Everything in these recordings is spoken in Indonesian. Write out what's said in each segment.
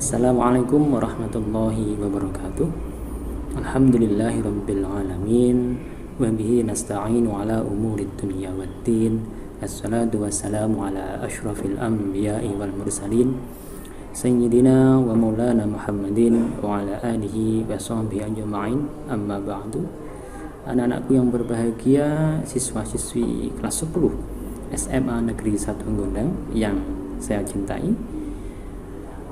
Assalamualaikum warahmatullahi wabarakatuh. Alhamdulillahirabbil alamin wa bihi nasta'inu ala umurid dunya waddin. Assalatu wassalamu ala asyrafil anbiya'i wal mursalin sayyidina wa maulana Muhammadin wa ala alihi wa sahbihi ajma'in. Amma ba'du. Anak-anakku yang berbahagia, siswa-siswi kelas 10 SMA Negeri 1 Gondang yang saya cintai.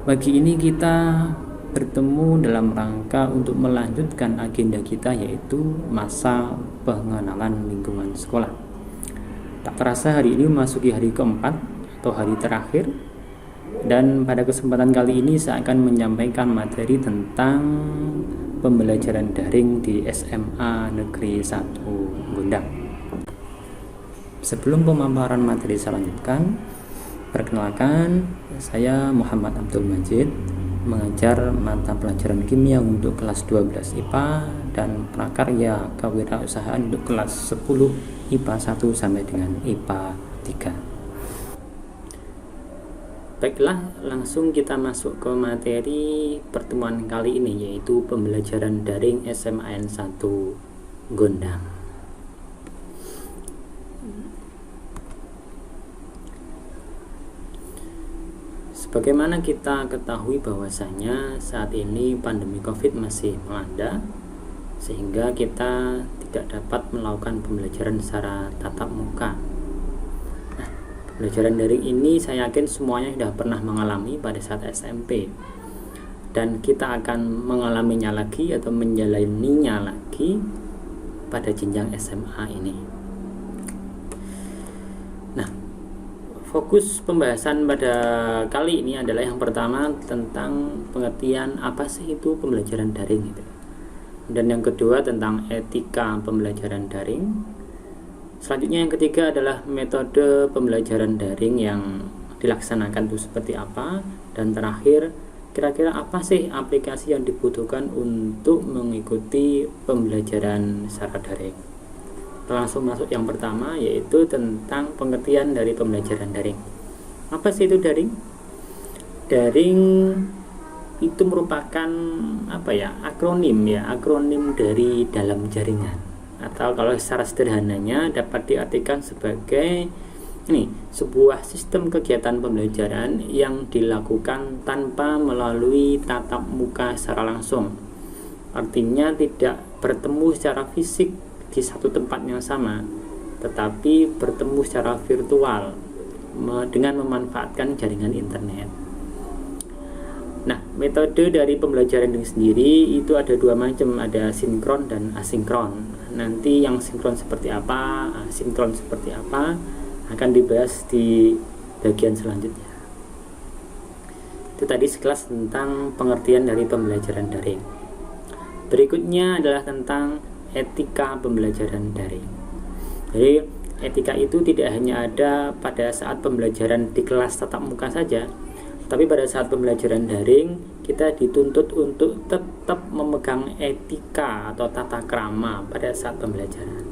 Pagi ini kita bertemu dalam rangka untuk melanjutkan agenda kita, yaitu masa pengenalan lingkungan sekolah. Tak terasa hari ini memasuki hari keempat atau hari terakhir, dan pada kesempatan kali ini saya akan menyampaikan materi tentang pembelajaran daring di SMA Negeri 1 Gondang. Sebelum pemaparan materi saya lanjutkan, perkenalkan, saya Muhammad Abdul Majid, mengajar mata pelajaran kimia untuk kelas 12 IPA dan prakarya kewirausahaan untuk kelas 10 IPA 1 sampai dengan IPA 3. Baiklah, langsung kita masuk ke materi pertemuan kali ini, yaitu pembelajaran daring SMAN 1 Gondang. Bagaimana kita ketahui bahwasanya saat ini pandemi COVID masih melanda, sehingga kita tidak dapat melakukan pembelajaran secara tatap muka. Nah, pembelajaran daring ini saya yakin semuanya sudah pernah mengalami pada saat SMP, dan kita akan mengalaminya lagi atau menjalaninya lagi pada jenjang SMA ini. Nah, fokus pembahasan pada kali ini adalah yang pertama tentang pengertian apa sih itu pembelajaran daring gitu. Dan yang kedua tentang etika pembelajaran daring. Selanjutnya yang ketiga adalah metode pembelajaran daring yang dilaksanakan itu seperti apa. Dan terakhir, kira-kira apa sih aplikasi yang dibutuhkan untuk mengikuti pembelajaran secara daring. Langsung masuk yang pertama, yaitu tentang pengertian dari pembelajaran daring. Apa sih itu daring? Daring itu merupakan akronim dari dalam jaringan, atau kalau secara sederhananya dapat diartikan sebagai sebuah sistem kegiatan pembelajaran yang dilakukan tanpa melalui tatap muka secara langsung. Artinya tidak bertemu secara fisik di satu tempat yang sama, tetapi bertemu secara virtual dengan memanfaatkan jaringan internet. Nah, metode dari pembelajaran ini sendiri itu ada dua macam, ada sinkron dan asinkron. Nanti yang sinkron seperti apa, asinkron seperti apa akan dibahas di bagian selanjutnya. Itu tadi sekelas tentang pengertian dari pembelajaran daring. Berikutnya adalah tentang etika pembelajaran daring. Jadi etika itu tidak hanya ada pada saat pembelajaran di kelas tatap muka saja, tapi pada saat pembelajaran daring kita dituntut untuk tetap memegang etika atau tata krama pada saat pembelajaran.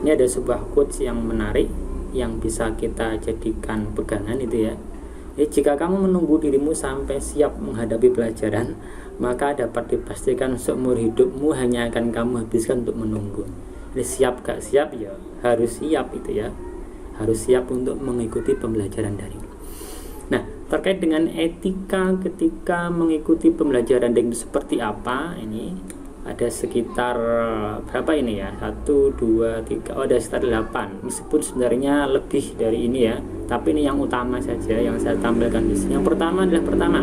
Ini ada sebuah quotes yang menarik yang bisa kita jadikan pegangan itu ya. Jadi, jika kamu menunggu dirimu sampai siap menghadapi pelajaran, maka dapat dipastikan seumur hidupmu hanya akan kamu habiskan untuk menunggu. Jadi siap gak siap ya harus siap itu ya. Harus siap untuk mengikuti pembelajaran daring. Nah, terkait dengan etika ketika mengikuti pembelajaran daring seperti apa, ini ada sekitar berapa ini ya? 1, 2, 3, ada sekitar 8. Meskipun sebenarnya lebih dari ini ya, tapi ini yang utama saja yang saya tampilkan di sini. Yang pertama adalah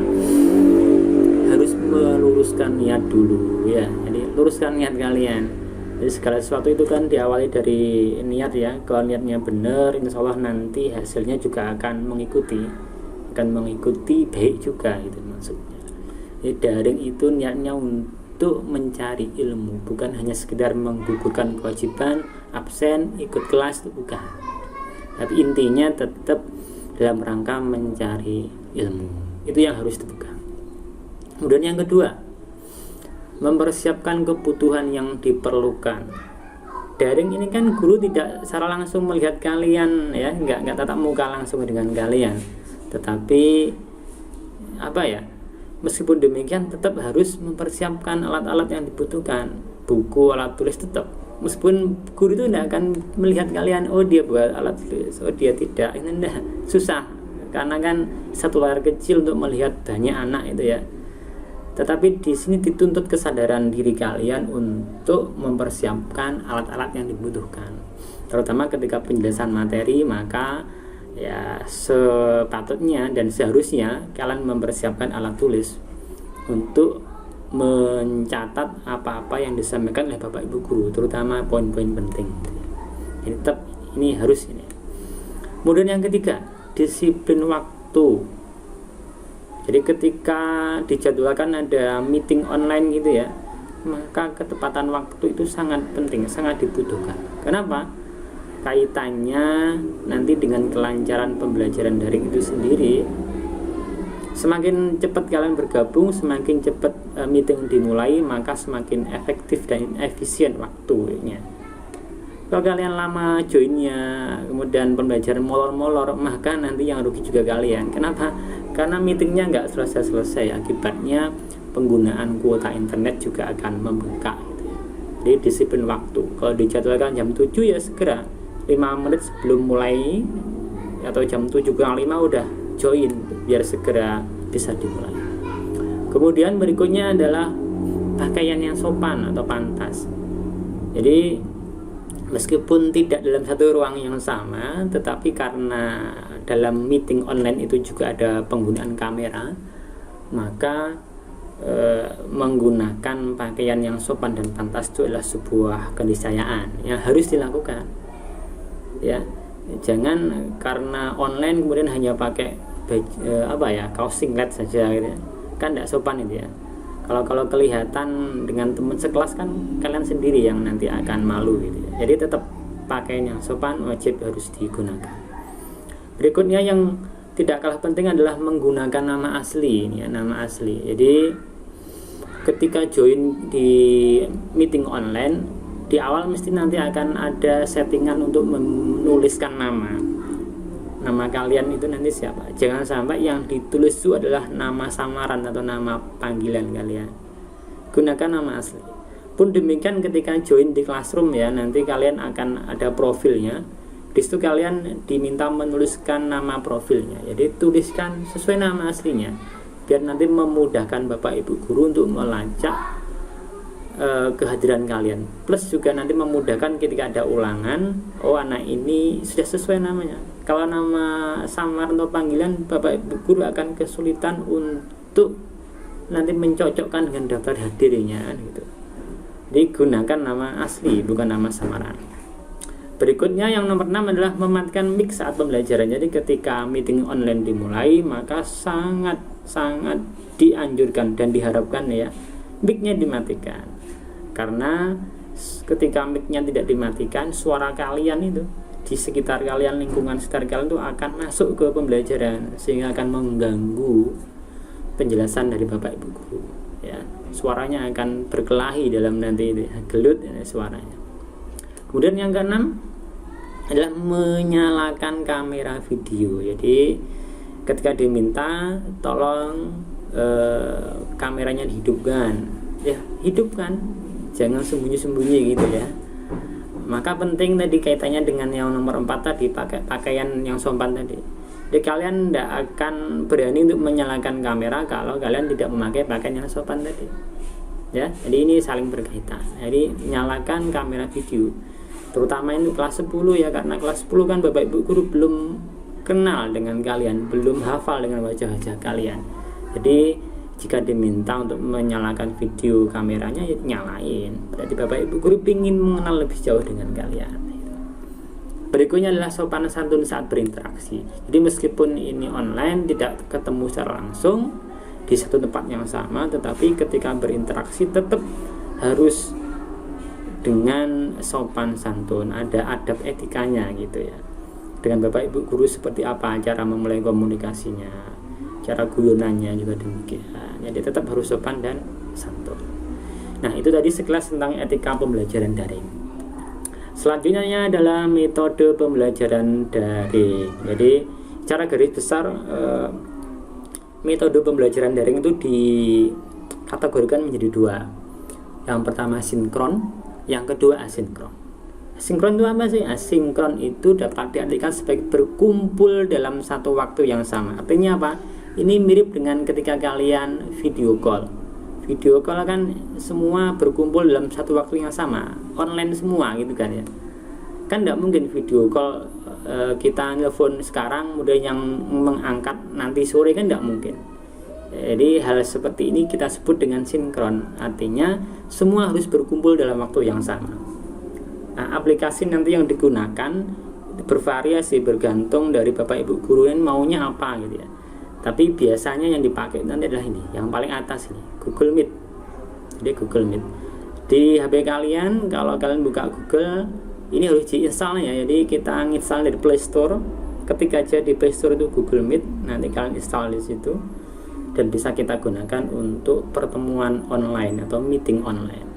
harus meluruskan niat dulu ya. Jadi luruskan niat kalian. Jadi segala sesuatu itu kan diawali dari niat ya. Kalau niatnya benar, insya Allah nanti hasilnya juga akan mengikuti baik juga gitu maksudnya. Jadi daring itu niatnya untuk mencari ilmu, bukan hanya sekedar menggugurkan kewajiban, absen, ikut kelas, itu bukan. Tapi intinya tetap dalam rangka mencari ilmu. Itu yang harus dipegang. Kemudian yang kedua, mempersiapkan kebutuhan yang diperlukan. Daring ini kan guru tidak secara langsung melihat kalian ya, nggak tatap muka langsung dengan kalian, tetapi meskipun demikian tetap harus mempersiapkan alat-alat yang dibutuhkan, buku, alat tulis tetap. Meskipun guru itu tidak akan melihat kalian, oh dia buat alat tulis, oh dia tidak, ini enggak, susah. Karena kan satu layar kecil untuk melihat banyak anak itu ya. Tetapi di sini dituntut kesadaran diri kalian untuk mempersiapkan alat-alat yang dibutuhkan. Terutama ketika penjelasan materi, maka ya sepatutnya dan seharusnya kalian mempersiapkan alat tulis untuk mencatat apa-apa yang disampaikan oleh Bapak Ibu guru, terutama poin-poin penting. Ini tetap ini harus ini. Kemudian yang ketiga, disiplin waktu. Jadi ketika dijadwalkan ada meeting online gitu ya, maka ketepatan waktu itu sangat penting, sangat dibutuhkan. Kenapa? Kaitannya nanti dengan kelancaran pembelajaran daring itu sendiri. Semakin cepat kalian bergabung, semakin cepat meeting dimulai, maka semakin efektif dan efisien waktunya. Kalau kalian lama joinnya, kemudian pembelajaran molor-molor, maka nanti yang rugi juga kalian. Kenapa? Karena meetingnya nggak selesai-selesai. Akibatnya penggunaan kuota internet juga akan membengkak gitu ya. Jadi disiplin waktu. Kalau dijadwalkan jam 7 ya segera 5 menit sebelum mulai, atau jam 7 kurang 5 udah join biar segera bisa dimulai. Kemudian berikutnya adalah pakaian yang sopan atau pantas. Jadi meskipun tidak dalam satu ruang yang sama, tetapi karena dalam meeting online itu juga ada penggunaan kamera, maka menggunakan pakaian yang sopan dan pantas itu adalah sebuah keniscayaan yang harus dilakukan. Ya, jangan karena online kemudian hanya pakai kaos singlet saja gitu ya. Kan tidak sopan itu ya. Kalau kelihatan dengan teman sekelas kan kalian sendiri yang nanti akan malu gitu ya. Jadi tetap pakaian yang sopan wajib harus digunakan. Berikutnya yang tidak kalah penting adalah menggunakan nama asli ini ya, nama asli. Jadi ketika join di meeting online, di awal mesti nanti akan ada settingan untuk menuliskan nama kalian itu nanti siapa. Jangan sampai yang ditulis itu adalah nama samaran atau nama panggilan kalian. Gunakan nama asli. Pun demikian ketika join di classroom ya, nanti kalian akan ada profilnya. Di situ kalian diminta menuliskan nama profilnya. Jadi tuliskan sesuai nama aslinya, biar nanti memudahkan Bapak Ibu guru untuk melacak kehadiran kalian. Plus juga nanti memudahkan ketika ada ulangan, oh anak ini sudah sesuai namanya. Kalau nama samar atau panggilan, Bapak Ibu guru akan kesulitan untuk nanti mencocokkan dengan daftar hadirnya gitu. Jadi gunakan nama asli, bukan nama samaran. Berikutnya yang nomor 6 adalah mematikan mic saat pembelajaran. Jadi ketika meeting online dimulai, maka sangat dianjurkan dan diharapkan ya mic-nya dimatikan. Karena ketika mic-nya tidak dimatikan, suara kalian itu di sekitar kalian, lingkungan sekitar kalian itu akan masuk ke pembelajaran, sehingga akan mengganggu penjelasan dari Bapak Ibu guru ya. Suaranya akan berkelahi dalam nanti itu, gelut ya, suaranya. Kemudian yang keenam adalah menyalakan kamera video. Jadi ketika diminta tolong kameranya dihidupkan, ya hidupkan, jangan sembunyi-sembunyi gitu ya. Maka penting tadi kaitannya dengan yang nomor 4 tadi, pakai pakaian yang sopan tadi. Jadi kalian tidak akan berani untuk menyalakan kamera kalau kalian tidak memakai pakaian yang sopan tadi. Ya, jadi ini saling berkaitan. Jadi nyalakan kamera video. Terutama ini kelas 10 ya, karena kelas 10 kan Bapak Ibu guru belum kenal dengan kalian, belum hafal dengan wajah-wajah kalian. Jadi jika diminta untuk menyalakan video kameranya, ya nyalain. Berarti Bapak Ibu guru ingin mengenal lebih jauh dengan kalian. Berikutnya adalah sopan santun saat berinteraksi. Jadi meskipun ini online, tidak ketemu secara langsung di satu tempat yang sama, tetapi ketika berinteraksi tetap harus dengan sopan santun, ada adab etikanya gitu ya. Dengan Bapak Ibu guru seperti apa cara memulai komunikasinya, cara guyonannya juga demikian. Jadi tetap harus sopan dan santun. Nah, itu tadi sekilas tentang etika pembelajaran daring. Selanjutnya adalah metode pembelajaran daring. Jadi cara garis besar metode pembelajaran daring itu dikategorikan menjadi dua. Yang pertama sinkron, yang kedua asinkron. Asinkron itu apa sih? Asinkron itu dapat diartikan sebagai berkumpul dalam satu waktu yang sama. Artinya apa? Ini mirip dengan ketika kalian video call. Video call kan semua berkumpul dalam satu waktu yang sama, online semua gitu kan ya. Kan tidak mungkin video call kita telepon sekarang kemudian yang mengangkat nanti sore, kan tidak mungkin. Jadi hal seperti ini kita sebut dengan sinkron, artinya semua harus berkumpul dalam waktu yang sama. Nah, aplikasi nanti yang digunakan bervariasi bergantung dari Bapak Ibu guru yang maunya apa gitu ya. Tapi biasanya yang dipakai nanti adalah ini, yang paling atas ini, Google Meet. Jadi Google Meet di HP kalian, kalau kalian buka Google ini harus diinstal ya. Jadi kita install dari Play Store, ketika aja di Play Store itu Google Meet, nanti kalian install di situ dan bisa kita gunakan untuk pertemuan online atau meeting online.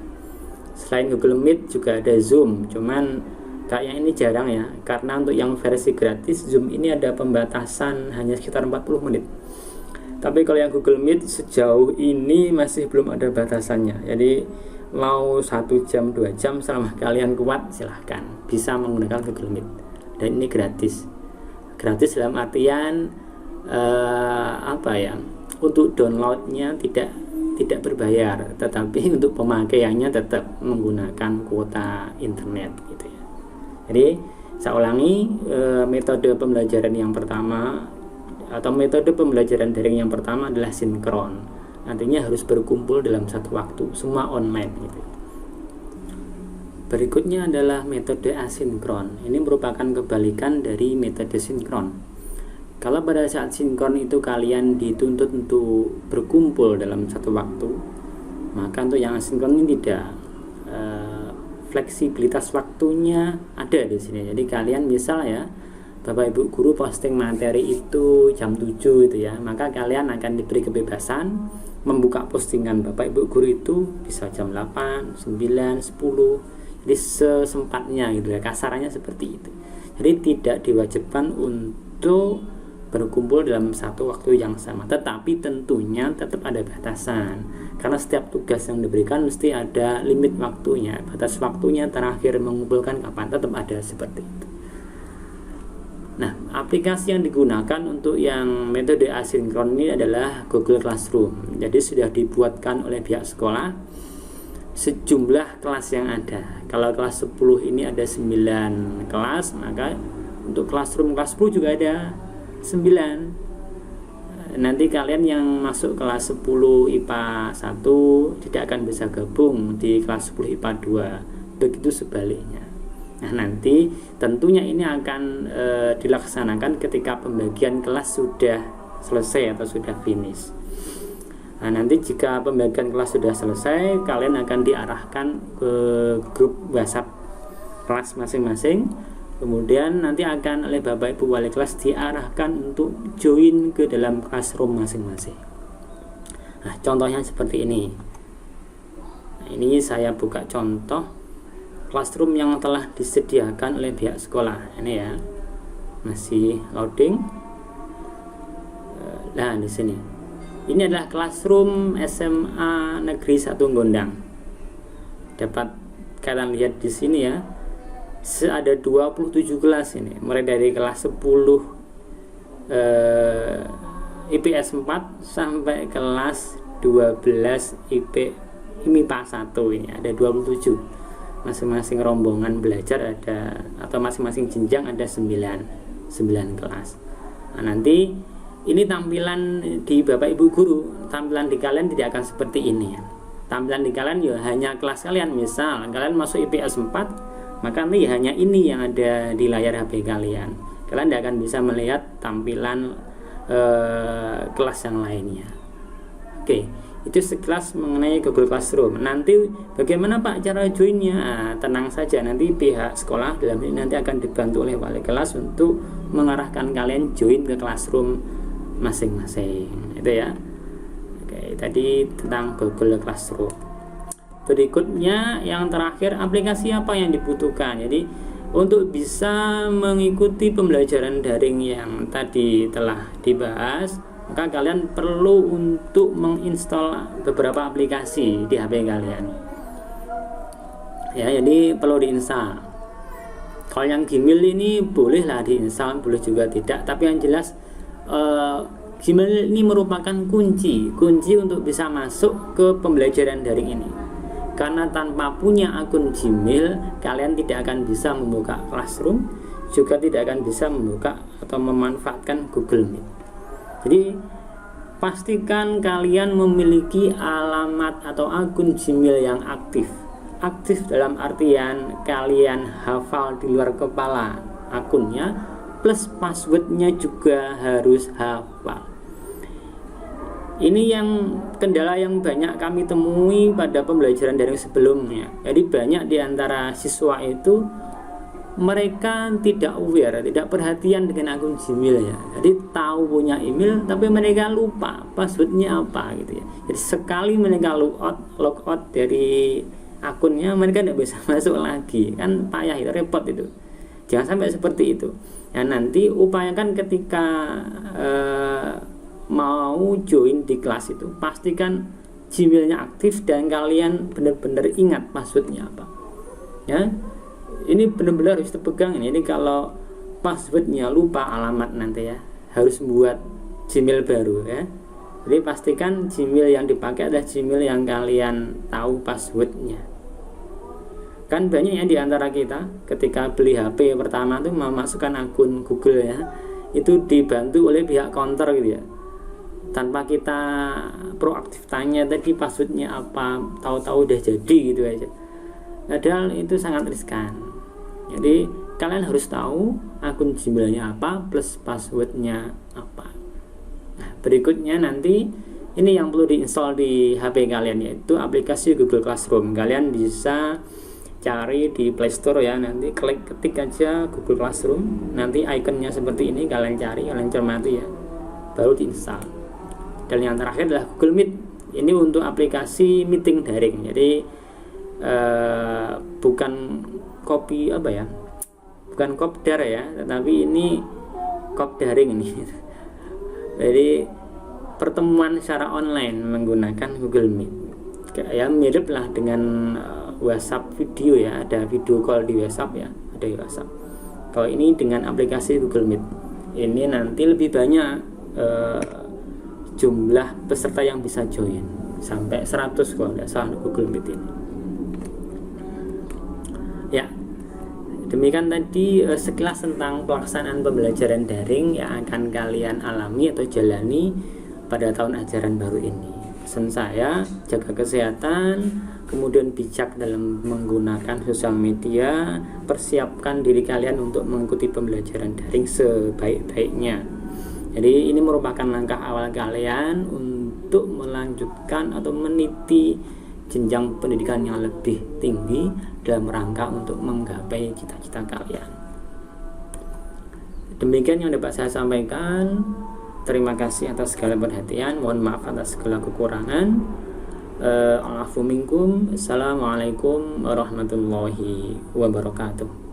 Selain Google Meet juga ada Zoom, cuman kayaknya ini jarang ya, karena untuk yang versi gratis Zoom ini ada pembatasan hanya sekitar 40 menit. Tapi kalau yang Google Meet sejauh ini masih belum ada batasannya. Jadi mau 1 jam 2 jam selama kalian kuat silahkan bisa menggunakan Google Meet, dan ini gratis dalam artian apa ya, untuk downloadnya tidak berbayar, tetapi untuk pemakaiannya tetap menggunakan kuota internet gitu ya. Jadi saya ulangi, metode pembelajaran yang pertama atau metode pembelajaran daring yang pertama adalah sinkron. Nantinya harus berkumpul dalam satu waktu, semua online gitu. Berikutnya adalah metode asinkron. Ini merupakan kebalikan dari metode sinkron. Kalau pada saat sinkron itu kalian dituntut untuk berkumpul dalam satu waktu, maka untuk yang asinkron ini tidak. Fleksibilitas waktunya ada di sini. Jadi kalian misal ya, Bapak Ibu guru posting materi itu jam 7 gitu ya, maka kalian akan diberi kebebasan membuka postingan Bapak Ibu guru itu bisa jam 8, 9, 10. Jadi sesempatnya gitu ya, kasarannya seperti itu. Jadi tidak diwajibkan untuk berkumpul dalam satu waktu yang sama, tetapi tentunya tetap ada batasan, karena setiap tugas yang diberikan mesti ada limit waktunya, batas waktunya terakhir mengumpulkan kapan, tetap ada seperti itu. Nah, aplikasi yang digunakan untuk yang metode asinkron ini adalah Google Classroom. Jadi sudah dibuatkan oleh pihak sekolah sejumlah kelas yang ada. Kalau kelas 10 ini ada 9 kelas, maka untuk Classroom kelas 10 juga ada 9. Nanti kalian yang masuk kelas 10 IPA 1 tidak akan bisa gabung di kelas 10 IPA 2. Begitu sebaliknya. Nah, nanti tentunya ini akan dilaksanakan ketika pembagian kelas sudah selesai atau sudah finish. Nah, nanti jika pembagian kelas sudah selesai, kalian akan diarahkan ke grup WhatsApp kelas masing-masing. Kemudian nanti akan oleh Bapak Ibu wali kelas diarahkan untuk join ke dalam classroom masing-masing. Nah, contohnya seperti ini. Nah, ini saya buka contoh classroom yang telah disediakan oleh pihak sekolah. Ini ya, masih loading. Nah, di sini. Ini adalah classroom SMA Negeri 1 Gondang. Dapat kalian lihat di sini ya. Ada 27 kelas ini, mulai dari kelas 10 IPS 4 sampai kelas 12 IPA 1 ini ada 27. Masing-masing rombongan belajar ada, atau masing-masing jenjang ada 9 kelas. Nah, nanti ini tampilan di Bapak Ibu guru, tampilan di kalian tidak akan seperti ini ya. Tampilan di kalian ya hanya kelas kalian. Misal kalian masuk IPS 4, maka nanti hanya ini yang ada di layar HP kalian. Kalian tidak akan bisa melihat tampilan kelas yang lainnya. Oke, itu sekelas mengenai Google Classroom. Nanti bagaimana Pak cara joinnya? Nah, tenang saja, nanti pihak sekolah dalam ini nanti akan dibantu oleh wali kelas untuk mengarahkan kalian join ke classroom masing-masing. Itu ya. Oke, tadi tentang Google Classroom. Berikutnya yang terakhir, aplikasi apa yang dibutuhkan. Jadi untuk bisa mengikuti pembelajaran daring yang tadi telah dibahas, maka kalian perlu untuk menginstal beberapa aplikasi di HP kalian. Ya, jadi perlu diinstal. Kalau yang Gmail ini bolehlah diinstal, boleh juga tidak. Tapi yang jelas Gmail ini merupakan kunci untuk bisa masuk ke pembelajaran daring ini. Karena tanpa punya akun Gmail, kalian tidak akan bisa membuka Classroom, juga tidak akan bisa membuka atau memanfaatkan Google Meet. Jadi pastikan kalian memiliki alamat atau akun Gmail yang aktif. Aktif dalam artian kalian hafal di luar kepala akunnya, plus passwordnya juga harus hafal. Ini yang kendala yang banyak kami temui pada pembelajaran daring sebelumnya. Jadi banyak di antara siswa itu mereka tidak aware, tidak perhatian dengan akun Gmail ya. Jadi tahu punya email tapi mereka lupa passwordnya apa gitu ya. Jadi sekali mereka logout dari akunnya, mereka tidak bisa masuk lagi, kan payah itu, repot itu. Jangan sampai seperti itu. Ya, nanti upayakan ketika mau join di kelas itu, pastikan Gmailnya aktif dan kalian benar-benar ingat passwordnya apa. Ya, ini benar-benar harus dipegang ini. Jadi kalau passwordnya lupa alamat nanti ya, harus buat Gmail baru ya. Jadi pastikan Gmail yang dipakai adalah Gmail yang kalian tahu passwordnya. Kan banyak yang diantara kita ketika beli HP pertama tuh memasukkan akun Google ya, itu dibantu oleh pihak counter gitu ya. Tanpa kita proaktif tanya tadi passwordnya apa, tahu-tahu udah jadi gitu aja. Padahal itu sangat riskan. Jadi kalian harus tahu akun Gmailnya apa plus passwordnya apa. Nah, berikutnya nanti ini yang perlu diinstal di HP kalian, yaitu aplikasi Google Classroom. Kalian bisa cari di Play Store ya, nanti ketik aja Google Classroom, nanti ikonnya seperti ini, kalian cari, kalian cermati ya, baru diinstal. Dan yang terakhir adalah Google Meet. Ini untuk aplikasi meeting daring. Jadi bukan copy apa ya, bukan kopdar ya, tetapi ini kopdaring ini. Jadi pertemuan secara online menggunakan Google Meet. Ya mirip lah dengan WhatsApp video ya, ada video call di WhatsApp ya, ada di WhatsApp. Kalau ini dengan aplikasi Google Meet, ini nanti lebih banyak jumlah peserta yang bisa join, sampai 100 kalau tidak salah Google Meet ini. Ya, demikian tadi sekilas tentang pelaksanaan pembelajaran daring yang akan kalian alami atau jalani pada tahun ajaran baru ini. Pesan saya, jaga kesehatan, kemudian bijak dalam menggunakan sosial media, persiapkan diri kalian untuk mengikuti pembelajaran daring sebaik-baiknya. Jadi ini merupakan langkah awal kalian untuk melanjutkan atau meniti jenjang pendidikan yang lebih tinggi dalam rangka untuk menggapai cita-cita kalian. Demikian yang dapat saya sampaikan. Terima kasih atas segala perhatian. Mohon maaf atas segala kekurangan. Assalamualaikum warahmatullahi wabarakatuh.